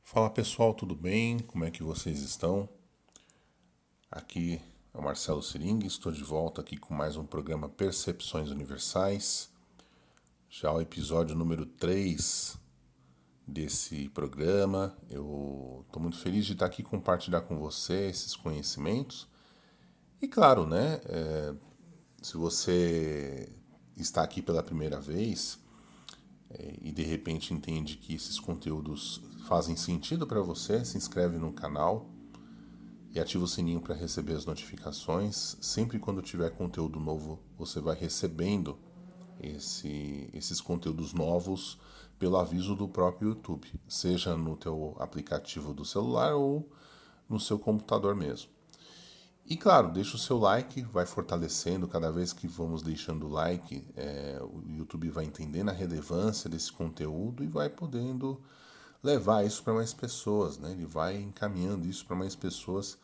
Fala pessoal, tudo bem? Como é que vocês estão? Aqui é o Marcelo Sering, estou de volta aqui com mais um programa Percepções Universais, já o episódio número 3 desse programa. Eu estou muito feliz de estar aqui compartilhar com você esses conhecimentos. E claro, né, se você está aqui pela primeira vez e de repente entende que esses conteúdos fazem sentido para você, se inscreve no canal e ativa o sininho para receber as notificações. Sempre quando tiver conteúdo novo, você vai recebendo esses conteúdos novos pelo aviso do próprio YouTube, seja no teu aplicativo do celular ou no seu computador mesmo. E claro, deixa o seu like, vai fortalecendo cada vez que vamos deixando o like, o YouTube vai entendendo a relevância desse conteúdo e vai podendo levar isso para mais pessoas, né? Ele vai encaminhando isso para mais pessoas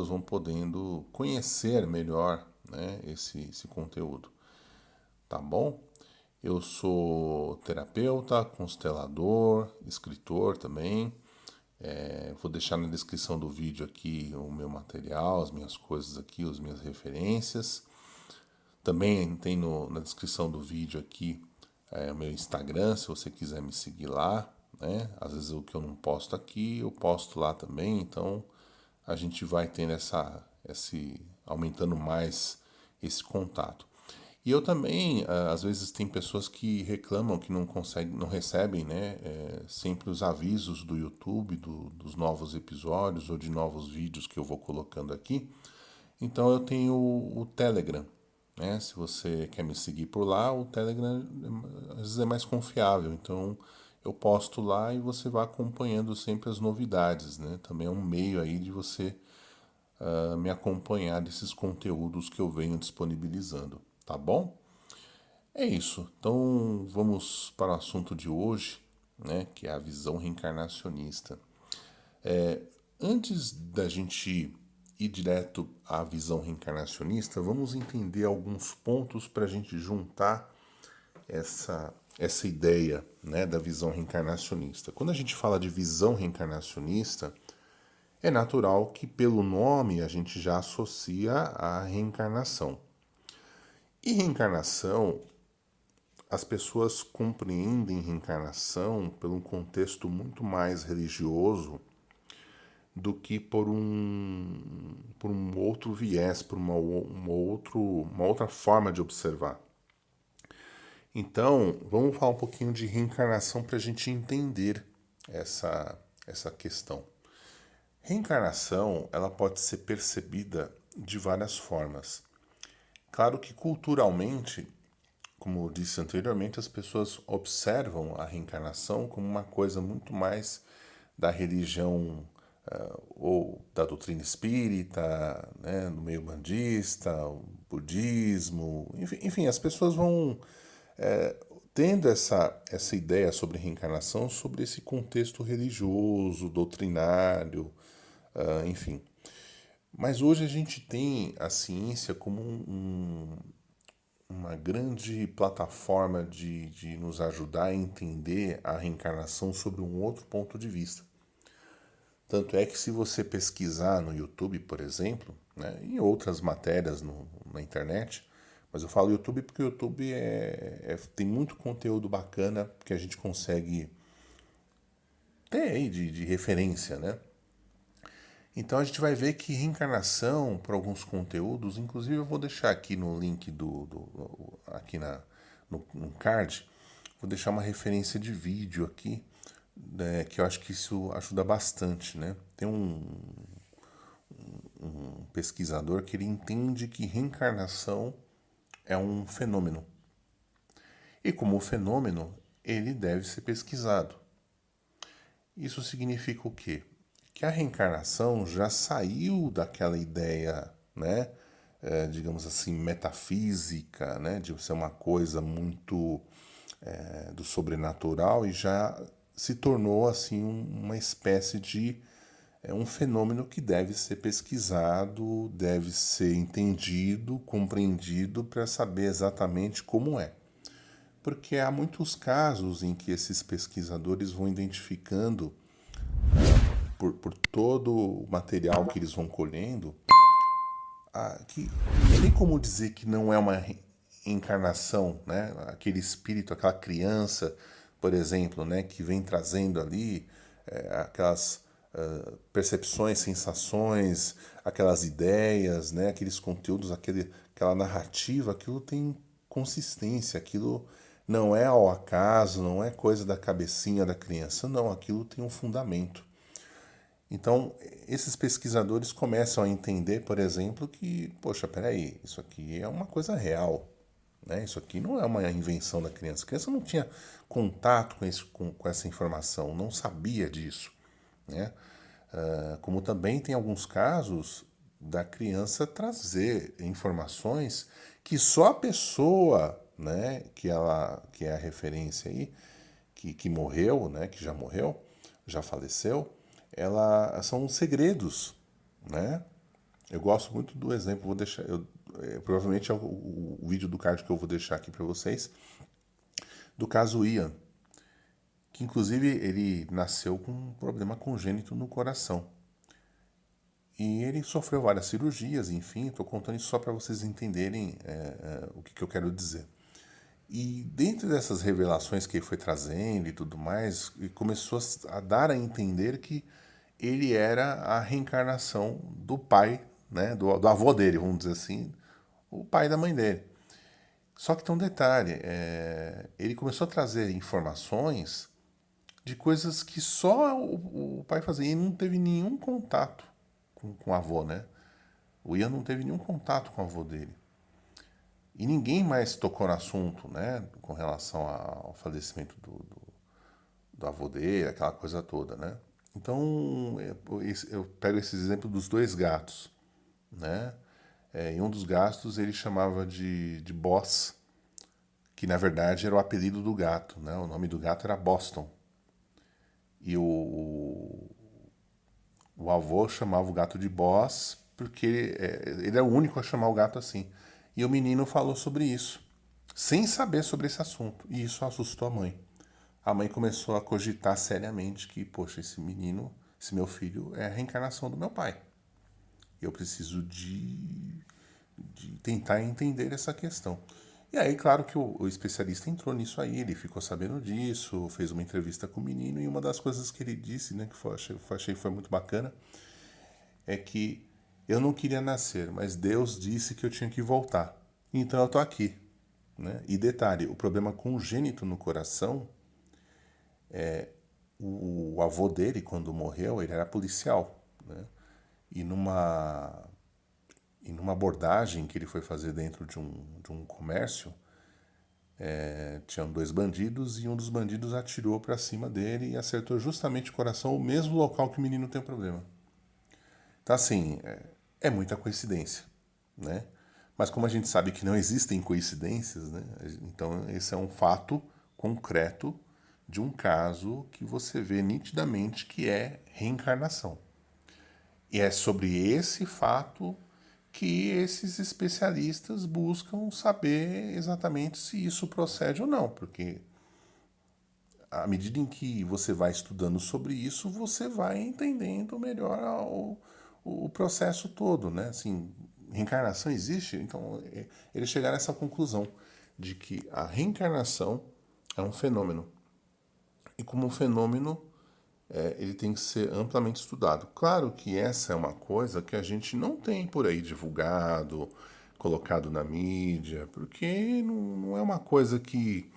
vão podendo conhecer melhor, né, esse conteúdo, tá bom? Eu sou terapeuta, constelador, escritor também. Vou deixar na descrição do vídeo aqui o meu material, as minhas coisas aqui, as minhas referências. Também tem na descrição do vídeo aqui o meu Instagram, se você quiser me seguir lá, né? Às vezes o que eu não posto aqui, eu posto lá também, então a gente vai tendo aumentando mais esse contato. E eu também, às vezes tem pessoas que reclamam que não conseguem, não recebem, né, sempre os avisos do YouTube dos novos episódios ou de novos vídeos que eu vou colocando aqui. Então eu tenho o Telegram, né? Se você quer me seguir por lá, o Telegram às vezes é mais confiável. Então eu posto lá e você vai acompanhando sempre as novidades, né? Também é um meio aí de você me acompanhar desses conteúdos que eu venho disponibilizando, tá bom? É isso. Então vamos para o assunto de hoje, né? Que é a visão reencarnacionista. Antes da gente ir direto à visão reencarnacionista, vamos entender alguns pontos para a gente juntar essa ideia, né, da visão reencarnacionista. Quando a gente fala de visão reencarnacionista, é natural que pelo nome a gente já associa a reencarnação. E reencarnação, as pessoas compreendem reencarnação por um contexto muito mais religioso do que por um outro viés, por uma outra forma de observar. Então, vamos falar um pouquinho de reencarnação para a gente entender essa questão. Reencarnação, ela pode ser percebida de várias formas. Claro que culturalmente, como eu disse anteriormente, as pessoas observam a reencarnação como uma coisa muito mais da religião ou da doutrina espírita, né, no meio bandista, o budismo, enfim, as pessoas vão tendo essa ideia sobre reencarnação, sobre esse contexto religioso, doutrinário, enfim. Mas hoje a gente tem a ciência como uma grande plataforma de nos ajudar a entender a reencarnação sobre um outro ponto de vista. Tanto é que se você pesquisar no YouTube, por exemplo, né, e outras matérias na internet, mas eu falo YouTube porque o YouTube tem muito conteúdo bacana que a gente consegue ter aí de referência, né? Então a gente vai ver que reencarnação, para alguns conteúdos, inclusive eu vou deixar aqui no link aqui no card, vou deixar uma referência de vídeo aqui, né, que eu acho que isso ajuda bastante, né? Tem um pesquisador que ele entende que reencarnação é um fenômeno. E como fenômeno, ele deve ser pesquisado. Isso significa o quê? Que a reencarnação já saiu daquela ideia, né, digamos assim, metafísica, né, de ser uma coisa muito do sobrenatural e já se tornou assim uma espécie de um fenômeno que deve ser pesquisado, deve ser entendido, compreendido para saber exatamente como é. Porque há muitos casos em que esses pesquisadores vão identificando por todo o material que eles vão colhendo, que não tem como dizer que não é uma reencarnação, né? Aquele espírito, aquela criança, por exemplo, né, que vem trazendo ali aquelas percepções, sensações, aquelas ideias, né, aqueles conteúdos, aquela narrativa, aquilo tem consistência, aquilo não é ao acaso, não é coisa da cabecinha da criança, não, aquilo tem um fundamento. Então, esses pesquisadores começam a entender, por exemplo, que, poxa, peraí, isso aqui é uma coisa real, né? Isso aqui não é uma invenção da criança. A criança não tinha contato com essa informação, não sabia disso, né? Como também tem alguns casos da criança trazer informações que só a pessoa, né, que é a referência aí, que morreu, né, que já morreu, já faleceu, são segredos, né? Eu gosto muito do exemplo, vou deixar, provavelmente é o vídeo do card que eu vou deixar aqui para vocês, do caso Ian, que inclusive ele nasceu com um problema congênito no coração. E ele sofreu várias cirurgias, enfim, estou contando isso só para vocês entenderem o que eu quero dizer. E dentro dessas revelações que ele foi trazendo e tudo mais, ele começou a dar a entender que ele era a reencarnação do pai, né, do avô dele, vamos dizer assim, o pai da mãe dele. Só que tem um detalhe, ele começou a trazer informações de coisas que só o pai fazia, e não teve nenhum contato com o avô, né? O Ian não teve nenhum contato com o avô dele. E ninguém mais tocou no assunto, né, com relação ao falecimento do avô dele, aquela coisa toda, né? Então, eu pego esse exemplo dos dois gatos, né? Em um dos gatos ele chamava de Boss, que na verdade era o apelido do gato, né? O nome do gato era Boston. E o avô chamava o gato de Boss porque ele é o único a chamar o gato assim. E o menino falou sobre isso, sem saber sobre esse assunto. E isso assustou a mãe. A mãe começou a cogitar seriamente que, poxa, esse menino, esse meu filho, é a reencarnação do meu pai. Eu preciso de tentar entender essa questão. E aí, claro que o especialista entrou nisso aí, ele ficou sabendo disso, fez uma entrevista com o menino, e uma das coisas que ele disse, né, que achei que foi muito bacana, é que eu não queria nascer, mas Deus disse que eu tinha que voltar. Então eu tô aqui, né? E detalhe, o problema congênito no coração, o avô dele, quando morreu, ele era policial, né? E numa abordagem que ele foi fazer dentro de um comércio, tinham dois bandidos e um dos bandidos atirou para cima dele e acertou justamente o coração, o mesmo local que o menino tem problema. Então, assim, é muita coincidência, né? Mas como a gente sabe que não existem coincidências, né? Então esse é um fato concreto de um caso que você vê nitidamente que é reencarnação. E é sobre esse fato que esses especialistas buscam saber exatamente se isso procede ou não, porque à medida em que você vai estudando sobre isso, você vai entendendo melhor o processo todo, né? Assim, reencarnação existe? Então, eles chegaram a essa conclusão de que a reencarnação é um fenômeno. E como um fenômeno, ele tem que ser amplamente estudado. Claro que essa é uma coisa que a gente não tem por aí divulgado, colocado na mídia, porque não é uma coisa que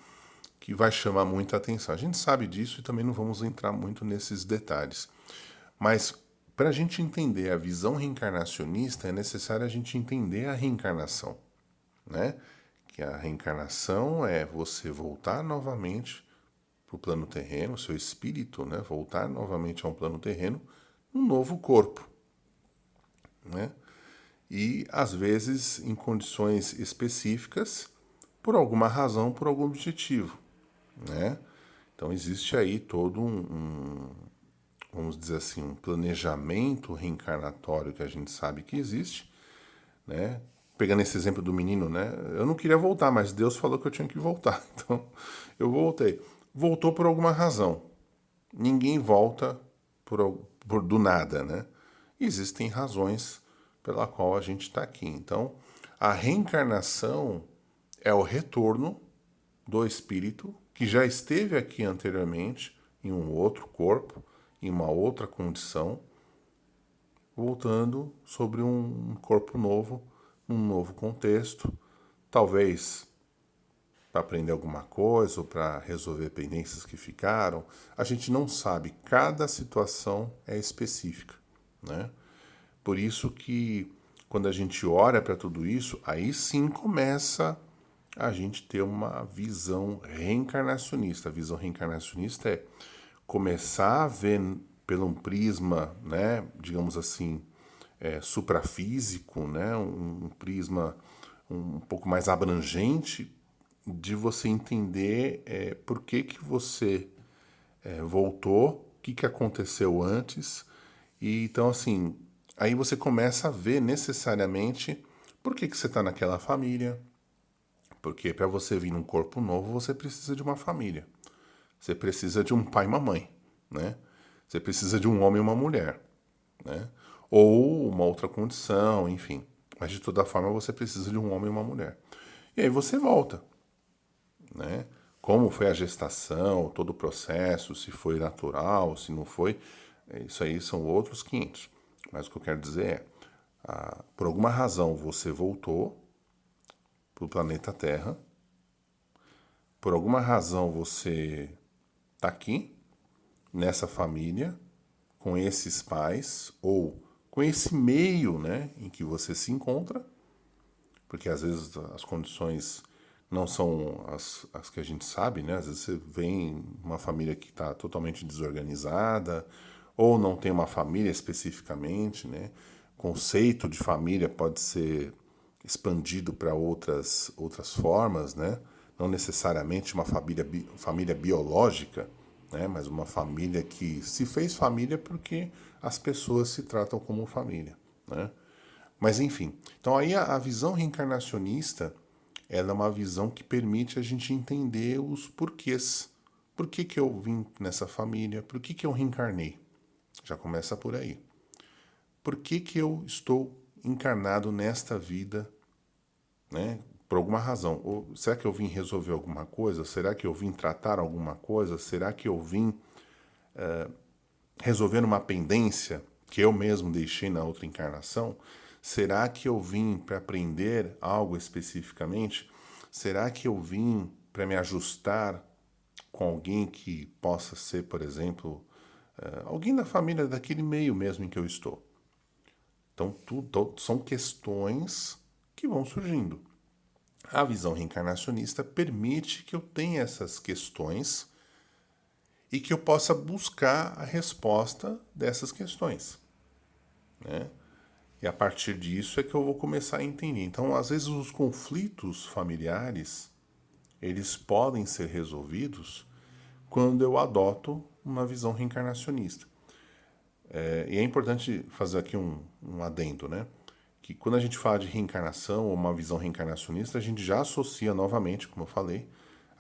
vai chamar muita atenção. A gente sabe disso e também não vamos entrar muito nesses detalhes. Mas para a gente entender a visão reencarnacionista, é necessário a gente entender a reencarnação, né? Que a reencarnação é você voltar novamente para o plano terreno, seu espírito, né? Voltar novamente a um plano terreno, um novo corpo, né? E às vezes em condições específicas, por alguma razão, por algum objetivo, né? Então existe aí todo vamos dizer assim, um planejamento reencarnatório que a gente sabe que existe, né? Pegando esse exemplo do menino, né? Eu não queria voltar, mas Deus falou que eu tinha que voltar. Então, eu voltei. Voltou por alguma razão. Ninguém volta do nada, né? Existem razões pela qual a gente está aqui. Então, a reencarnação é o retorno do espírito que já esteve aqui anteriormente em um outro corpo, em uma outra condição, voltando sobre um corpo novo, num novo contexto, talvez para aprender alguma coisa ou para resolver pendências que ficaram. A gente não sabe, cada situação é específica, né? Por isso que quando a gente olha para tudo isso, aí sim começa a gente ter uma visão reencarnacionista. A visão reencarnacionista é começar a ver pelo um prisma, né, digamos assim, suprafísico, né, um prisma um pouco mais abrangente de você entender por que você voltou, o que aconteceu antes. E então, assim, aí você começa a ver necessariamente por que você está naquela família. Porque para você vir num corpo novo, você precisa de uma família. Você precisa de um pai e uma mãe, né? Você precisa de um homem e uma mulher, né? Ou uma outra condição, enfim. Mas de toda forma você precisa de um homem e uma mulher. E aí você volta, né? Como foi a gestação, todo o processo, se foi natural, se não foi, isso aí são outros 500. Mas o que eu quero dizer é, por alguma razão você voltou para o planeta Terra, por alguma razão você está aqui, nessa família, com esses pais, ou com esse meio, né, em que você se encontra, porque às vezes as condições não são as que a gente sabe, né? Às vezes você vem uma família que está totalmente desorganizada, ou não tem uma família especificamente, né? Conceito de família pode ser expandido para outras formas, né? Não necessariamente uma família biológica, né? Mas uma família que se fez família porque as pessoas se tratam como família, né? Mas enfim, então aí a visão reencarnacionista, ela é uma visão que permite a gente entender os porquês. Por que eu vim nessa família? Por que eu reencarnei? Já começa por aí. Por que eu estou encarnado nesta vida, né? Por alguma razão. Ou será que eu vim resolver alguma coisa? Será que eu vim tratar alguma coisa? Será que eu vim resolver uma pendência que eu mesmo deixei na outra encarnação? Será que eu vim para aprender algo especificamente? Será que eu vim para me ajustar com alguém que possa ser, por exemplo, alguém da família daquele meio mesmo em que eu estou? Então, são questões que vão surgindo. A visão reencarnacionista permite que eu tenha essas questões e que eu possa buscar a resposta dessas questões, né? E a partir disso é que eu vou começar a entender. Então, às vezes os conflitos familiares, eles podem ser resolvidos quando eu adoto uma visão reencarnacionista. E é importante fazer aqui um adendo, né? Que quando a gente fala de reencarnação ou uma visão reencarnacionista, a gente já associa novamente, como eu falei,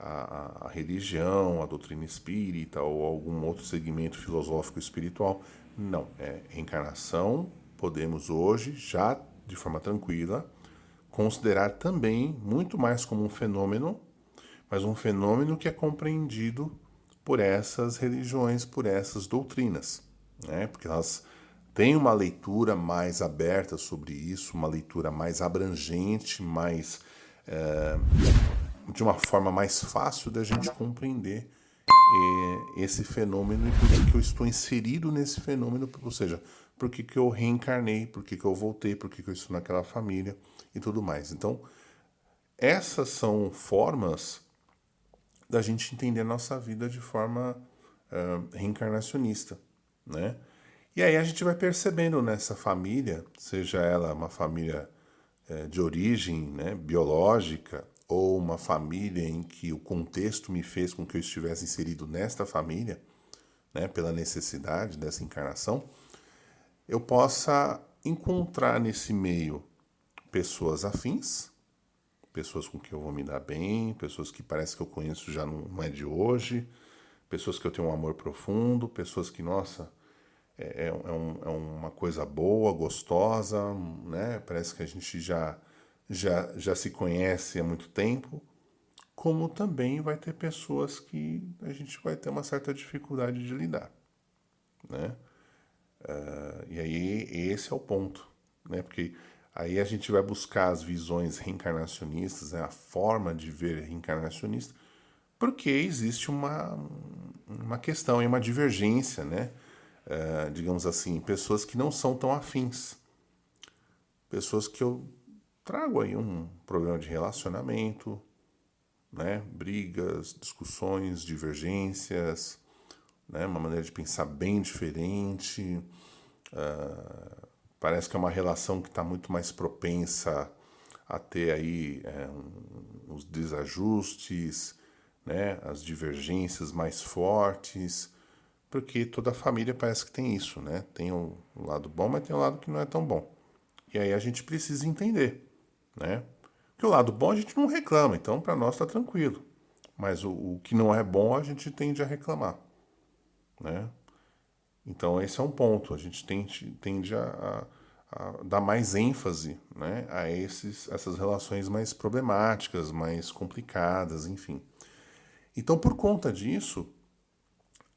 a religião, a doutrina espírita ou algum outro segmento filosófico espiritual. Não, reencarnação podemos hoje, já de forma tranquila, considerar também muito mais como um fenômeno, mas um fenômeno que é compreendido por essas religiões, por essas doutrinas, né? Porque elas têm uma leitura mais aberta sobre isso, uma leitura mais abrangente, mais de uma forma mais fácil da gente compreender esse fenômeno e por que eu estou inserido nesse fenômeno, ou seja, por que eu reencarnei, por que eu voltei, por que eu estou naquela família e tudo mais. Então, essas são formas da gente entender a nossa vida de forma reencarnacionista, né? E aí a gente vai percebendo nessa família, seja ela uma família de origem, né, biológica, ou uma família em que o contexto me fez com que eu estivesse inserido nesta família, né, pela necessidade dessa encarnação, eu possa encontrar nesse meio pessoas afins, pessoas com quem eu vou me dar bem, pessoas que parece que eu conheço já não é de hoje, pessoas que eu tenho um amor profundo, pessoas que, nossa, é uma coisa boa, gostosa, né? Parece que a gente já se conhece há muito tempo, como também vai ter pessoas que a gente vai ter uma certa dificuldade de lidar, né? E aí esse é o ponto, né? Porque aí a gente vai buscar as visões reencarnacionistas, né? A forma de ver reencarnacionista, porque existe uma questão e uma divergência, né? Digamos assim, pessoas que não são tão afins, pessoas que eu trago aí um problema de relacionamento, né? Brigas, discussões, divergências, né? Uma maneira de pensar bem diferente. Parece que é uma relação que está muito mais propensa a ter aí os desajustes, né? As divergências mais fortes, porque toda família parece que tem isso, né? Tem o lado bom, mas tem o lado que não é tão bom. E aí a gente precisa entender, né? Porque o lado bom a gente não reclama, então para nós está tranquilo. Mas o que não é bom a gente tende a reclamar, né? Então esse é um ponto, a gente tende a dar mais ênfase, né, a essas relações mais problemáticas, mais complicadas, enfim. Então por conta disso,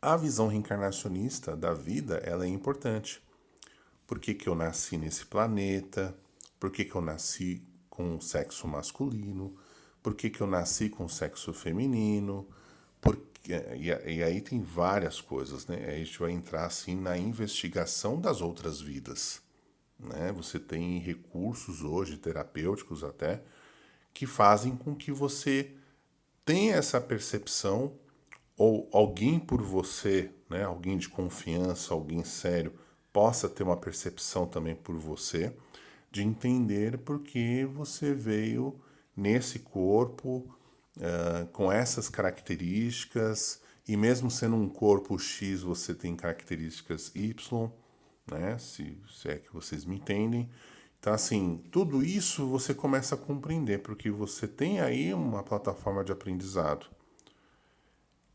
a visão reencarnacionista da vida ela é importante. Por que que eu nasci nesse planeta? Por que que eu nasci com o sexo masculino? Por que que eu nasci com o sexo feminino? E aí tem várias coisas, né? Aí a gente vai entrar assim na investigação das outras vidas, né? Você tem recursos hoje, terapêuticos até, que fazem com que você tenha essa percepção ou alguém por você, né? Alguém de confiança, alguém sério, possa ter uma percepção também por você de entender porque você veio nesse corpo com essas características, e mesmo sendo um corpo X, você tem características Y, né? Se é que vocês me entendem. Então, assim, tudo isso você começa a compreender, porque você tem aí uma plataforma de aprendizado.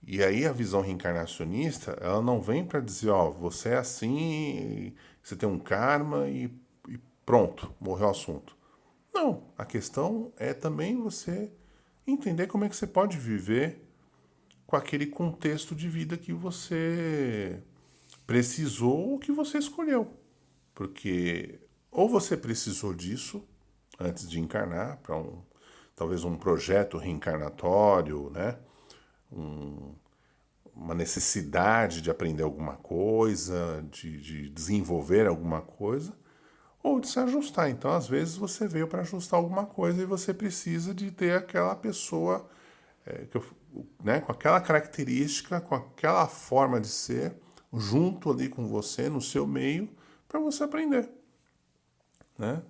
E aí a visão reencarnacionista, ela não vem para dizer, ó, você é assim, você tem um karma e pronto, morreu o assunto. Não, a questão é também você entender como é que você pode viver com aquele contexto de vida que você precisou ou que você escolheu. Porque ou você precisou disso antes de encarnar para talvez um projeto reencarnatório, né? Uma necessidade de aprender alguma coisa, de desenvolver alguma coisa, ou de se ajustar. Então, às vezes, você veio para ajustar alguma coisa e você precisa de ter aquela pessoa né, com aquela característica, com aquela forma de ser, junto ali com você, no seu meio, para você aprender, né?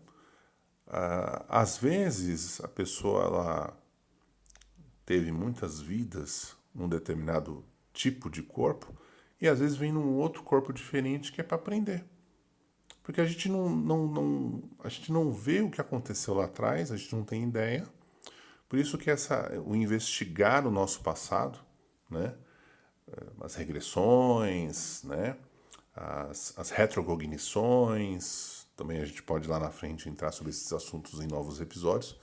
Às vezes a pessoa ela teve muitas vidas num determinado tipo de corpo e às vezes vem num outro corpo diferente que é para aprender. Porque a gente a gente não vê o que aconteceu lá atrás, a gente não tem ideia. Por isso que o investigar o nosso passado, né? As regressões, né? As retrocognições, também a gente pode lá na frente entrar sobre esses assuntos em novos episódios,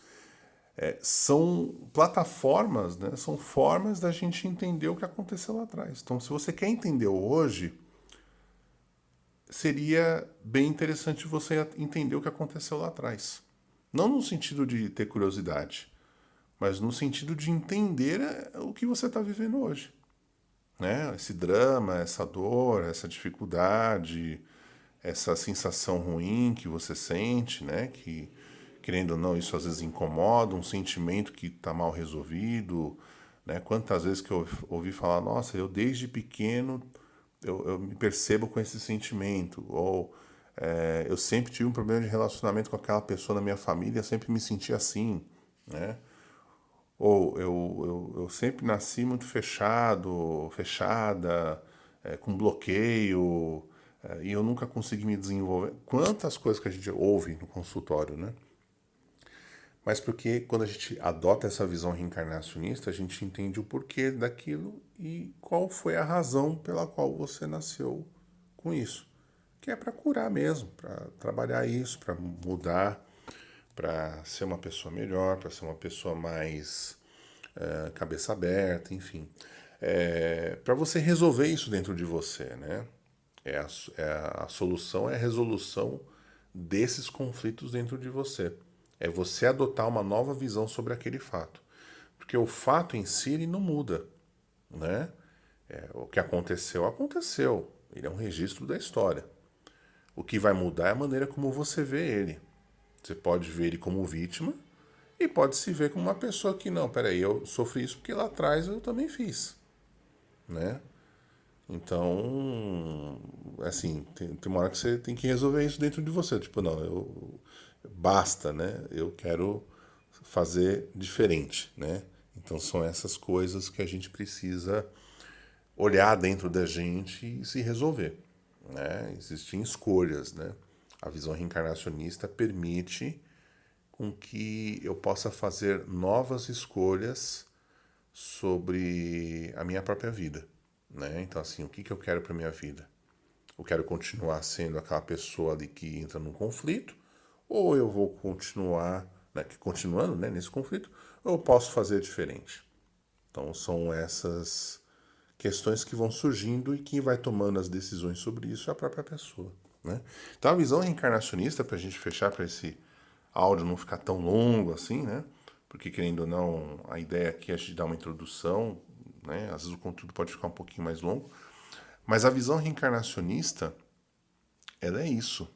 são plataformas, né? São formas da gente entender o que aconteceu lá atrás. Então, se você quer entender hoje, seria bem interessante você entender o que aconteceu lá atrás. Não no sentido de ter curiosidade, mas no sentido de entender o que você está vivendo hoje. Né? Esse drama, essa dor, essa dificuldade, essa sensação ruim que você sente, né? Que, querendo ou não, isso às vezes incomoda, um sentimento que está mal resolvido, né? Quantas vezes que eu ouvi falar, nossa, eu desde pequeno eu me percebo com esse sentimento, ou eu sempre tive um problema de relacionamento com aquela pessoa na minha família, sempre me senti assim, né? Ou eu sempre nasci muito fechado, fechada, com bloqueio, e eu nunca consegui me desenvolver. Quantas coisas que a gente ouve no consultório, né? Mas porque quando a gente adota essa visão reencarnacionista, a gente entende o porquê daquilo e qual foi a razão pela qual você nasceu com isso. que é para curar mesmo, para trabalhar isso, para mudar, para ser uma pessoa melhor, para ser uma pessoa mais cabeça aberta, enfim. Para você resolver isso dentro de você, né? A solução é a resolução desses conflitos dentro de você. É você adotar uma nova visão sobre aquele fato. Porque o fato em si ele não muda, né? O que aconteceu, aconteceu. Ele é um registro da história. O que vai mudar é a maneira como você vê ele. Você pode ver ele como vítima e pode se ver como uma pessoa que, não, peraí, eu sofri isso porque lá atrás eu também fiz, né? Então, assim, tem uma hora que você tem que resolver isso dentro de você. Tipo, não, basta, né? Eu quero fazer diferente, né? Então são essas coisas que a gente precisa olhar dentro da gente e se resolver, né? Existem escolhas, né? A visão reencarnacionista permite com que eu possa fazer novas escolhas sobre a minha própria vida, né? Então, assim, o que eu quero para minha vida? Eu quero continuar sendo aquela pessoa ali que entra num conflito, ou eu vou continuar, né, continuando, né, nesse conflito, ou eu posso fazer diferente? Então, são essas questões que vão surgindo e quem vai tomando as decisões sobre isso é a própria pessoa, né? Então, a visão reencarnacionista, para a gente fechar, para esse áudio não ficar tão longo assim, né? Porque, querendo ou não, a ideia aqui é a gente dar uma introdução, né? Às vezes o conteúdo pode ficar um pouquinho mais longo. Mas a visão reencarnacionista, ela é isso,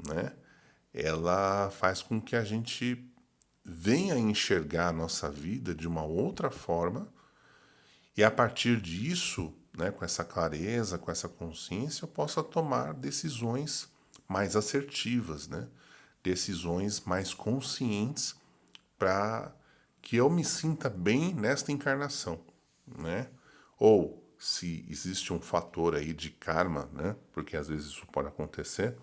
né? Ela faz com que a gente venha enxergar a nossa vida de uma outra forma e a partir disso, né, com essa clareza, com essa consciência, eu possa tomar decisões mais assertivas, né? Decisões mais conscientes para que eu me sinta bem nesta encarnação, né? Ou se existe um fator aí de karma, né? Porque às vezes isso pode acontecer,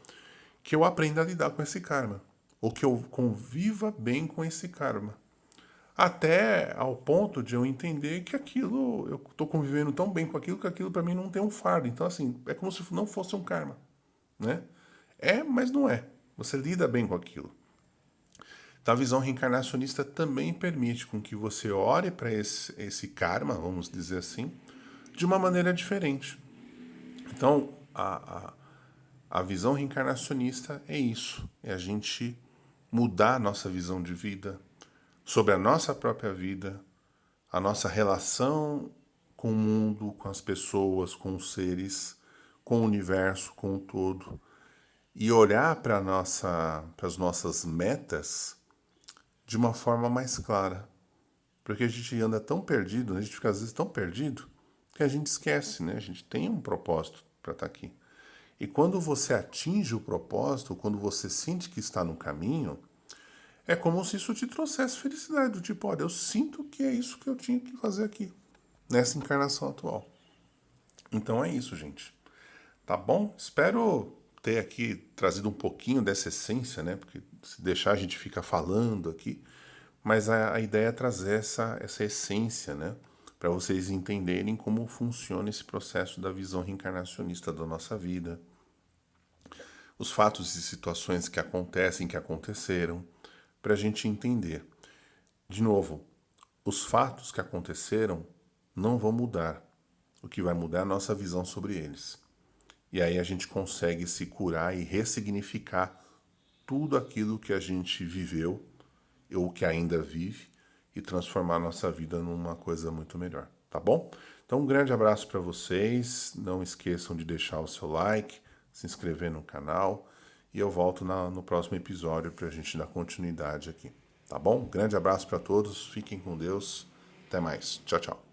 que eu aprenda a lidar com esse karma, ou que eu conviva bem com esse karma. Até ao ponto de eu entender que aquilo, eu estou convivendo tão bem com aquilo que aquilo para mim não tem um fardo. Então, assim, é como se não fosse um karma, né? É, mas não é. Você lida bem com aquilo. Então, a visão reencarnacionista também permite com que você olhe para esse karma, vamos dizer assim, de uma maneira diferente. Então, a visão reencarnacionista é isso, é a gente mudar a nossa visão de vida, sobre a nossa própria vida, a nossa relação com o mundo, com as pessoas, com os seres, com o universo, com o todo, e olhar para as nossas metas de uma forma mais clara. Porque a gente anda tão perdido, a gente fica às vezes tão perdido, que a gente esquece, né? A gente tem um propósito para estar aqui. E quando você atinge o propósito, quando você sente que está no caminho, é como se isso te trouxesse felicidade, do tipo, olha, eu sinto que é isso que eu tinha que fazer aqui, nessa encarnação atual. Então é isso, gente. Tá bom? Espero ter aqui trazido um pouquinho dessa essência, né? Porque se deixar a gente fica falando aqui, mas a ideia é trazer essa essência, né? Para vocês entenderem como funciona esse processo da visão reencarnacionista da nossa vida. Os fatos e situações que acontecem, que aconteceram, para a gente entender. De novo, os fatos que aconteceram não vão mudar. O que vai mudar é a nossa visão sobre eles. E aí a gente consegue se curar e ressignificar tudo aquilo que a gente viveu ou que ainda vive e transformar a nossa vida numa coisa muito melhor, tá bom? Então um grande abraço para vocês, não esqueçam de deixar o seu like, se inscrever no canal e eu volto no próximo episódio para a gente dar continuidade aqui, tá bom? Um grande abraço para todos, fiquem com Deus, até mais, tchau, tchau.